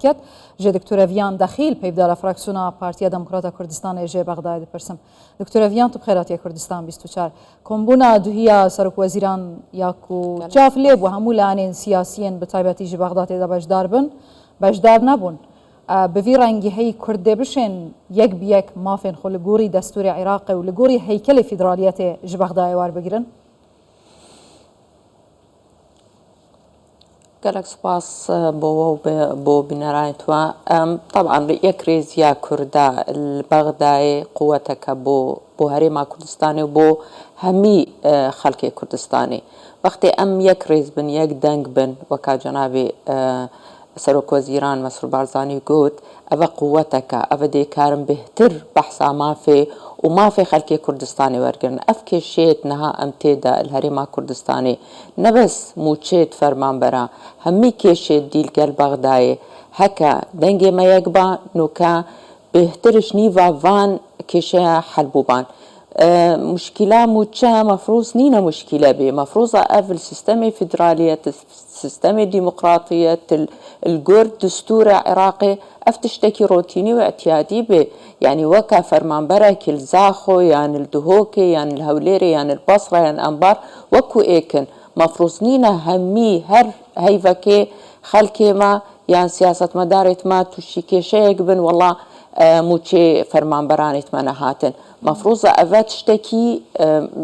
بکت جه دکتور ویان داخل پیدا فراکسیونا پارتیا دموکرات کردستان جه بغداد پرسم دکتور ویان تو بخیراتی کردستان 24 کمبونا دوهیا سرک وزیران یاکو جاف لیب و همولان سیاسیین به تایبەتی جه بغداد دا بەشدار بن بەشدار نبون بوی رنگی هی کرده بشن یک بیک مافن خو لگوری دستور عراق و لگوری هیکل فدرالیت جه بغداد وار بگیرن گەلێک سوپاس بۆ بینەرانیتوە طبعا یەکرێزیە کووردا بەغدای قووەتەکە بۆ هەرێما کوردستانی و بۆ هەمی خەڵکی کوردستانی وەختی ئەم یەک ڕێز بن یەک دەنگ بن وەکا جەنابی سەرۆک وەزیران مەسرور بارزانی گوت ئەوە قووەتەکە ئەوە دێکارم بهتر بەحسا مافێ و مافێ خەڵکی کوردستانی وەرگرن ئەف کێشێت نەها ئەم تێدا هەرێما کوردستانی نەبەس موچێت فەرمانبەرە هەمی کێشێت دیلگەل بەغدایێ هەکە دەنگێمە یەک با نوکە بهترش نیڤە ڤان کێشەیە حەلبووبان مشكلة موتشا مفروض نينا مشكلة بي مفروضة أفل سيستمي فيدرالية سيستمي ديمقراطية الجورد دستور عراقي أفتشتكي روتيني واعتيادي بي يعني وكا فرمان برك الزاخو يعني الدهوكي يعني الهوليري يعني البصرة يعني أنبار وكو إيكن مفروض نينا همي هر هيفكي خلكي ما يعني سياسة مدارة ما تشيكي شيك بن والله موتشي فرمان براني تمنهاتن مفروضة أفات تشتكي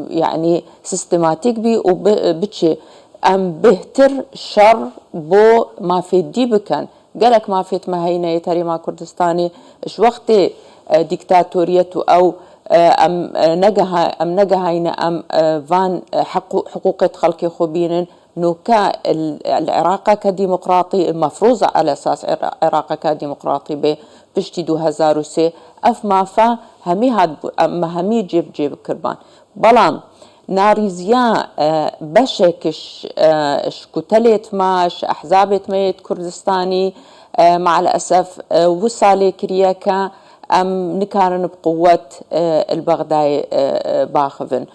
يعني سيستماتيك بي وبتشي أم بهتر شر بو ما في دي بكن قالك ما في تمهينا يتري ما كردستاني إيش وقت ديكتاتوريته أو أم نجهينا أم فان حقوق خلق خوبين نوكا العراق كديمقراطي المفروضة على أساس العراق كديمقراطي بشتي 2003 أف مافا همي هاد همي جيب كربان بلام ناريزيا بشكش كتلت ماش أحزابت ميت كردستاني مع الأسف وصالي كرياكا أم نكارن بقوة البغداي باخفن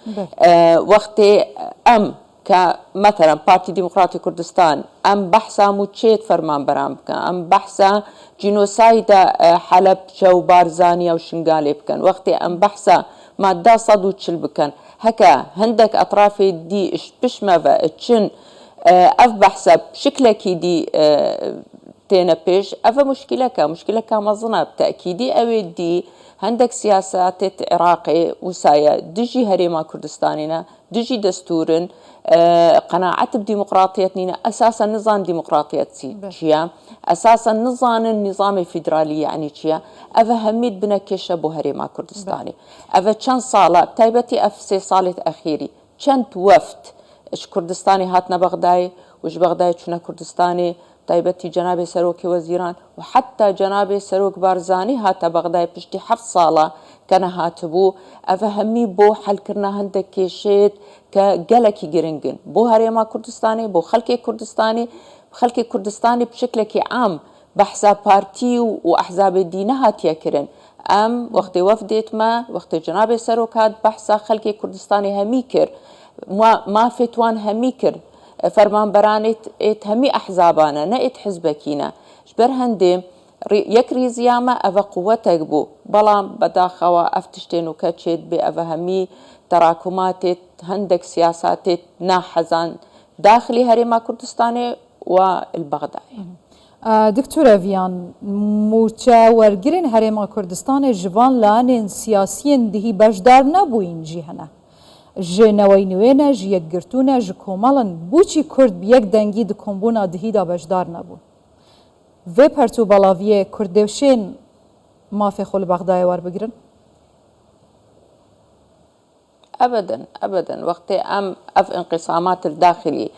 وقتي أم كمثلا بارتي ديمقراطي كردستان أم بحثا موتشيت فرمان برامبكا أم بحثا جينوسايدا حلب شو بارزانيا وشنغالي بكن وقتي أم بحثا مادة صدو تشل بكن هكا هندك أطراف دي بشمة تشن أف بحثا بشكلكي دي تينا بيش أفا مشكلة مظنة بتأكيدي أوي دي هندك سياسات عراقي وسايا دجي هريما كردستاننا دجي دستورن قناعة بديمقراطيتنا أساسا نظام ديمقراطية تشيا أساسا النظام الفيدرالي يعني تشيا أفا هميد بنا كيشا بو هريما كردستاني أفا چند صالة بتايبتي أف 3 صالة أخيري چند وفت إش كردستاني هاتنا بغداي وش بغداي چنا كردستاني تايبتي جناب سروك وزيران وحتى جناب سروك بارزاني هاتا بغداي بشتي 7 صالة كان هاتبو أفهمي بو حل كرنا هندك كيشيت كجلكي جرينجن بو هريما كردستاني بو خلكي كردستاني بشكل عام بحثا بارتي وأحزاب الدين هاتيا كرن أم وقت وفدت ما وقت جناب سروك هاد بحثا خلكي كردستاني هميكر ما فتوان هميكر فرمان برانت همي أحزابانا نأت حزبكينا جبر هندي يكريز ياما أفا قوتك بو بلام بداخوا أفتشتين وكاتشيت بأفا همي تراكمات هندك سياسات ناحزان داخلي هريما كردستاني والبغدادي دكتورة فيان موچا ورگرين هريما كردستان جوان لانين سياسيين دهي بشدار نبوين جيهنا جه نوینوینه جه یک گرتونه جه کومالن بوچی کرد بیک دنگی د کمبونا دهی دا بجدار نبون و پرتو بالاویه کردوشین مافی خول بغدای وار بگیرن؟ أبدا وقت أف انقسامات الداخلي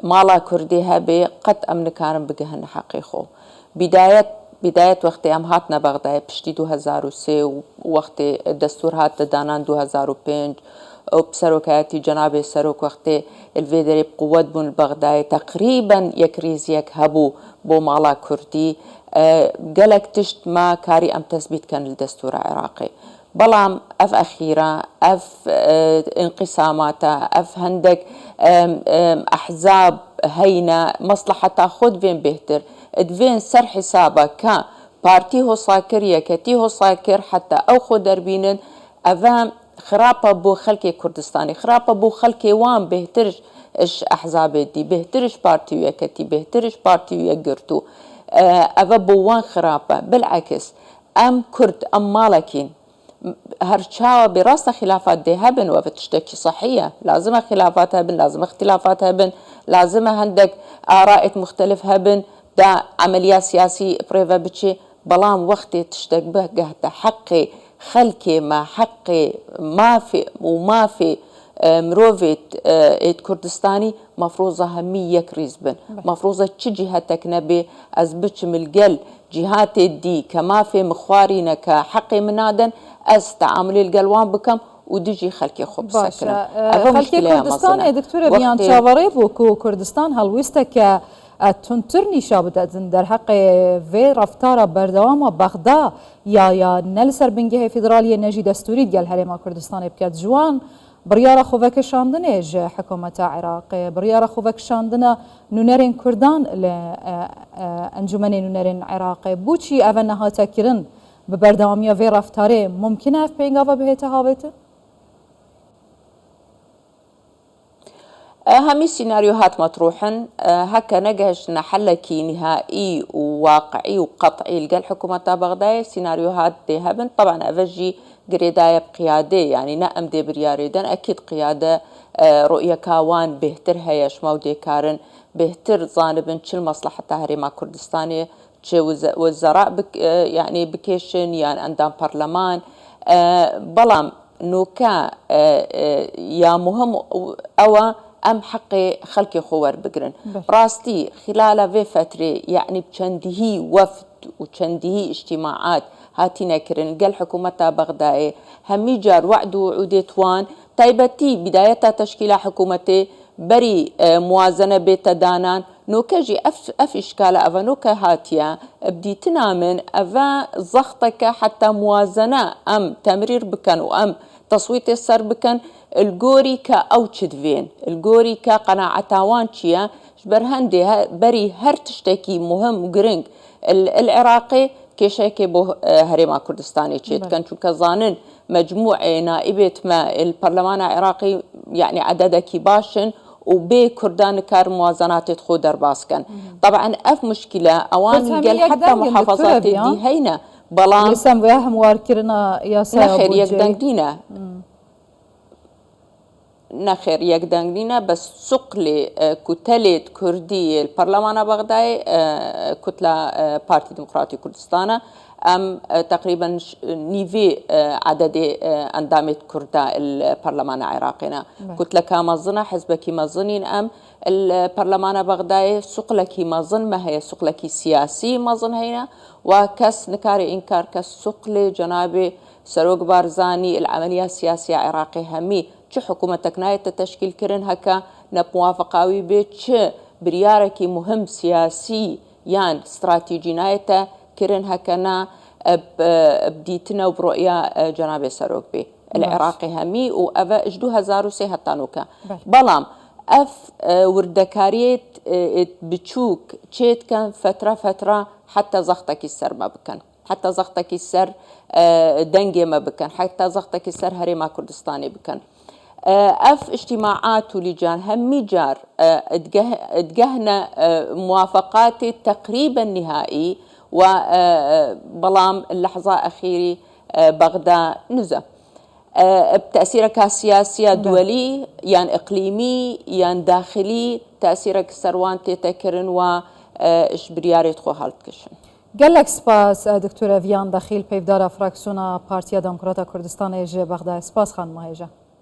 مالا كرديها بقد نكارن بجهن حقيقو بداية وقت هاتنا بغداد بشتي 2003 وقت الدستور هات دانان 2005 وبسروكاتي جناب السروك وقت الفيدري بقوة بن بغداد تقريبا يكريزيك هبو بو مالا كردي قالك تشت ما كاري أم تثبيت كان الدستور العراقي بلام أف أخيرا أف انقساماتا أف هندك أحزاب هينا مصلحة تاخد فين بهتر ادفين سر حسابه ك بارتي هو صاكر يكتي هو صاكر حتى او خو دربينن افام خرابه بو خلكي كردستاني خرابه بو خلكي وان بهترش اش احزاب دي بهترش بارتي يكتي بهترش بارتي يقرتو افا بو وان خرابه بالعكس ام كرد ام مالكين هرشاوة براسة خلافات دي هبن وفتشتكي صحية لازم خلافات هبن لازم اختلافات هبن لازم عندك آراء مختلف هبن دا عملية سياسي بريفا بتشي بلام وقتي تشتك به قهت حقي خلكي ما حقي ما في وما في مروفيت ايد كردستاني مفروضة همية كريزبن مفروضة تشي جهتك نبي ازبتش ملقل جهات دي كما في مخوارينا كحقي منادن از تعاملي القلوان بكم ودجي خلكي خوب سكنم خلكي كردستان دكتورة بيان شاوري بوكو كردستان هلويستك تنترني شابدت در حق في رفتار بردوام و بغدا یا نلسر بنگه فدرالی نجی دستوری گل هرما کردستان بکات جوان بريارة خوفك شاندنه ج حكومة عراق بريارة خوفك شاندنه نونرين كردان لأنجمن نونرين عراق بوشي أفنها تكرن ببردوامية في رفتاره ممكنة في بينغافا بهيتا هابته؟ همي سيناريوهات مطروحا هكا نجهش نحلكي نهائي وواقعي وقطعي لقى الحكومة بغداد سيناريوهات دي هبن طبعا أفجي قريداية بقيادة يعني نأم دي برياريدن أكيد قيادة رؤية كاوان بهتر هيش مودي كارن بهتر ظانبن شل مصلحة هريما كردستاني وزراء يعني بكيشن يعني عندهم برلمان بلام نوكا يا مهم أو أم حقي خلقي خوار بقرن راستي خلال في فترة يعني بچندهي وفد وچندهي اجتماعات هاتينا كرن قال حكومة بغداد همي جار وعد وعودتوان تايبتي بداية تشكيل حكومتي بري موازنة بيت دانان نوكا جي اف اشكال افا نوكا هاتيا بديتنا من افا زختك حتى موازنة ام تمرير بكن وام تصويت السر بكن الجوري كأو تشدفين الجوري كقناعة تاوان شيا برهندي بري هر تشتكي مهم جرينج العراقي كشاكي بو هريما كردستاني تشيت كان شو كظانن مجموعة نائبة ما البرلمان العراقي يعني عدد كباشن وبي كردان كار موازنات تخو درباس كان طبعا اف مشكلة اوان قال حتى محافظات دي هينا بلان لسان وياهم واركرنا يا نخير يقدن دينا نخير يقدن دينا بس سقلي كتلة كردي البرلمان بغداد كتلة بارتي ديمقراطي كردستان ام تقريبا نيفي عدد اندامت كردا البرلمان العراقينا كتلة كمظنة حزبك مظنين ام البرلمان بغداد سقلك مظن ما هي سقلك سياسي مظن هنا وكس نكاري انكار كس سقل جناب سروق بارزاني العملية السياسية عراقي همي شو حكومتك ناية تشكيل كرن هكا نبوافقاوي بيت شو برياركي مهم سياسي يعني استراتيجي ناية كرن هكنا بديتنا وبرؤية جناب سروق بي العراقي همي وأفا اجدو هزارو سي هتانوكا بلام اف وردكاريت بتشوك تشيت كان فترة حتى زختك السر ما بكن حتى زختك السر دنجي ما بكن حتى زختك السر هريما كردستاني بكن اف اجتماعات ولجان همي جار اتجهنا موافقات تقريبا نهائي وبلام اللحظة أخيري بغداد نزا بتأثيرك السياسي دولي يعني إقليمي يعني داخلي تأثيرك سروان تتكرن و إش برياري تخو هالتكشن قال لك سباس دكتورة فيان دخيل بيفدار فراكسونا بارتيا ديمقراطية كردستان بغداد سباس خان مهيجة